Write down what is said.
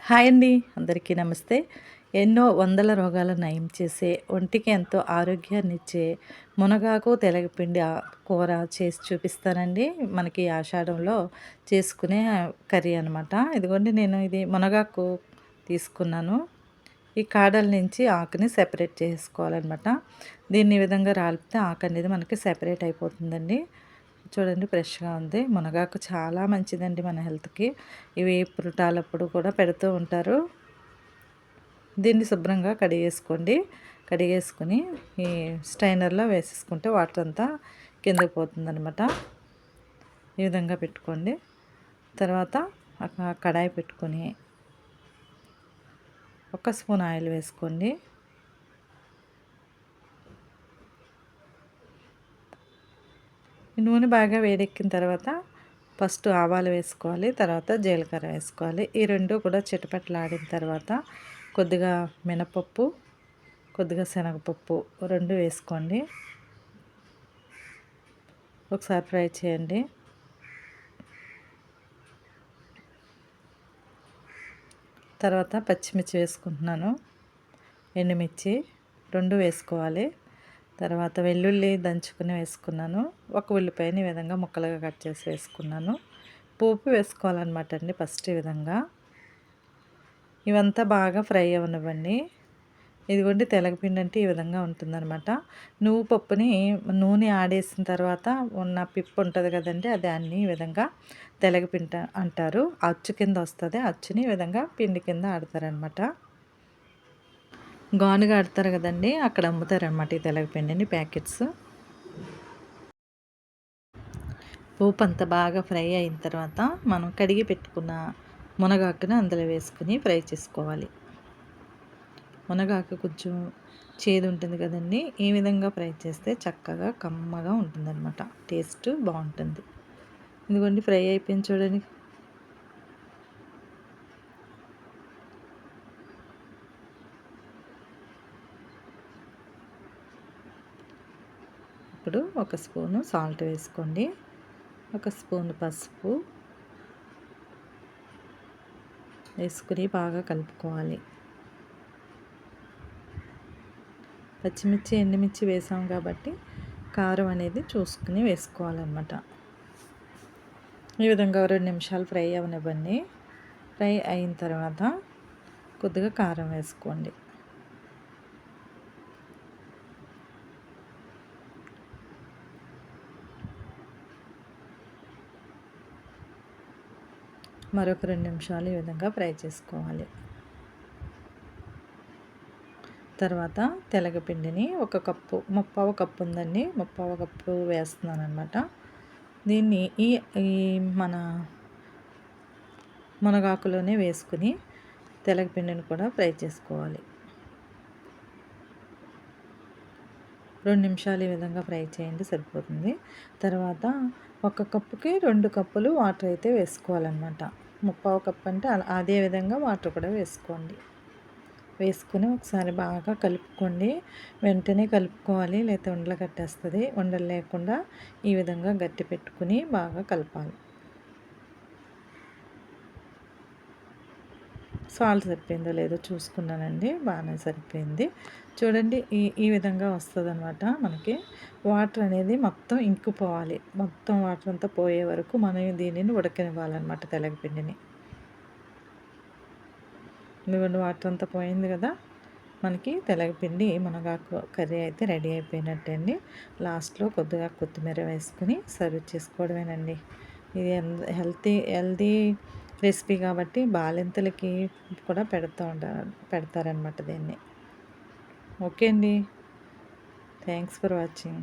Hi అండి. అందరికీ నమస్తే. ఎన్నో వందల రోగాలను నయం చేసే, ఒంటికి ఎంతో ఆరోగ్యాన్నిచ్చే మునగాకు, తెలగపిండి కూర చేసి చూపిస్తానండి. మనకి ఆషాఢంలో చేసుకునే కర్రీ అనమాట. ఇదిగోండి నేను ఇది మునగాకు తీసుకున్నాను. ఈ కాడల నుంచి ఆకుని సెపరేట్ చేసుకోవాలనమాట. దీన్ని ఈ విధంగా రాలిపితే ఆకు అనేది మనకి సెపరేట్ అయిపోతుందండి. చూడండి ఫ్రెష్‌గా ఉంది. మునగాకు చాలా మంచిదండి మన హెల్త్‌కి. ఇవి పురటాలప్పుడు కూడా పెడుతూ ఉంటారు. దీన్ని శుభ్రంగా కడిగేసుకోండి. కడిగేసుకొని ఈ స్ట్రైనర్‌లో వేసేసుకుంటే వాటర్ అంతా కిందకి పోతుందనమాట. ఈ విధంగా పెట్టుకోండి. తర్వాత ఒక కడాయి పెట్టుకొని ఒక స్పూన్ ఆయిల్ వేసుకోండి. నూనె బాగా వేడెక్కిన తర్వాత ఫస్ట్ ఆవాలు వేసుకోవాలి. తర్వాత జీలకర్ర వేసుకోవాలి. ఈ రెండు కూడా చిటపటలాడిన తర్వాత కొద్దిగా మినపప్పు, కొద్దిగా శనగపప్పు 2 వేసుకోండి. ఒకసారి ఫ్రై చేయండి. తర్వాత పచ్చిమిర్చి వేసుకుంటున్నాను. ఎండుమిర్చి 2 వేసుకోవాలి. తర్వాత వెల్లుల్లి దంచుకుని వేసుకున్నాను. ఒక ఉల్లిపాయని ఈ విధంగా ముక్కలుగా కట్ చేసి వేసుకున్నాను. పోపు వేసుకోవాలన్నమాట అండి ఫస్ట్ ఈ విధంగా. ఇవంతా బాగా ఫ్రై అవ్వనివ్వండి. ఇదిగోండి తెలగపిండి అంటే ఈ విధంగా ఉంటుందన్నమాట. నువ్వు పప్పుని నూనె ఆడేసిన తర్వాత ఉన్న పిప్పు ఉంటుంది కదండి, దాన్ని ఈ విధంగా తెలగపిండి అంటారు. అచ్చు కింద వస్తుంది. అచ్చుని ఈ విధంగా పిండి కింద ఆడతారనమాట. గానుగ ఆడతారు కదండి, అక్కడ అమ్ముతారనమాట ఈ తెలగపిండిని ప్యాకెట్స్. పోపు అంతా బాగా ఫ్రై అయిన తర్వాత మనం కడిగి పెట్టుకున్న మునగాకుని అందులో వేసుకుని ఫ్రై చేసుకోవాలి. మునగాకు కొంచెం చేదు ఉంటుంది కదండి, ఈ విధంగా ఫ్రై చేస్తే చక్కగా కమ్మగా ఉంటుందన్నమాట. టేస్ట్ బాగుంటుంది. ఇదిగోండి ఫ్రై అయిపోయింది చూడండి. ఇప్పుడు ఒక స్పూను సాల్ట్ వేసుకోండి. ఒక స్పూన్ పసుపు వేసుకుని బాగా కలుపుకోవాలి. పచ్చిమిర్చి, ఎండుమిర్చి వేసాం కాబట్టి కారం అనేది చూసుకుని వేసుకోవాలన్నమాట. ఈ విధంగా 2 నిమిషాలు ఫ్రై అవనివ్వండి. ఫ్రై అయిన తర్వాత కొద్దిగా కారం వేసుకోండి. మరొక 2 నిమిషాలు ఈ విధంగా ఫ్రై చేసుకోవాలి. తర్వాత తెలగపిండిని ఒక కప్పు, ముప్పావు కప్పు ఉందండి, ముప్పావు కప్పు వేస్తున్నాను అనమాట. దీన్ని ఈ ఈ మన మునగాకులోనే వేసుకుని తెలగపిండిని కూడా ఫ్రై చేసుకోవాలి. 2 నిమిషాలు ఈ విధంగా ఫ్రై చేయండి, సరిపోతుంది. తర్వాత ఒక కప్పుకి 2 కప్పులు వాటర్ అయితే వేసుకోవాలన్నమాట. ముప్పావు కప్పు అంటే అదే విధంగా వాటర్ కూడా వేసుకోండి. వేసుకొని ఒకసారి బాగా కలుపుకోండి. వెంటనే కలుపుకోవాలి, లేకపోతే ఉండలు కట్టేస్తుంది. ఉండలు లేకుండా ఈ విధంగా గట్టి పెట్టుకుని బాగా కలపాలి. సాల్ట్ సరిపోయిందో లేదో చూసుకున్నానండి, బాగానే సరిపోయింది. చూడండి ఈ విధంగా వస్తుందన్నమాట. మనకి వాటర్ అనేది మొత్తం ఇంకిపోవాలి. మొత్తం వాటర్ అంతా పోయే వరకు మనం దీనిని ఉడకనివ్వాలన్నమాట తెలగపిండిని. ఇదిగోండి వాటర్ అంతా పోయింది కదా, మనకి తెలగపిండి మునగాకు కర్రీ అయితే రెడీ అయిపోయినట్టే అండి. లాస్ట్లో కొద్దిగా కొత్తిమీర వేసుకుని సర్వ్ చేసుకోవడమేనండి. ఇది హెల్తీ రెసిపీ కాబట్టి బాలింతలకి కూడా పెడతారనమాట దీన్ని. ఓకే అండి. Thanks for watching.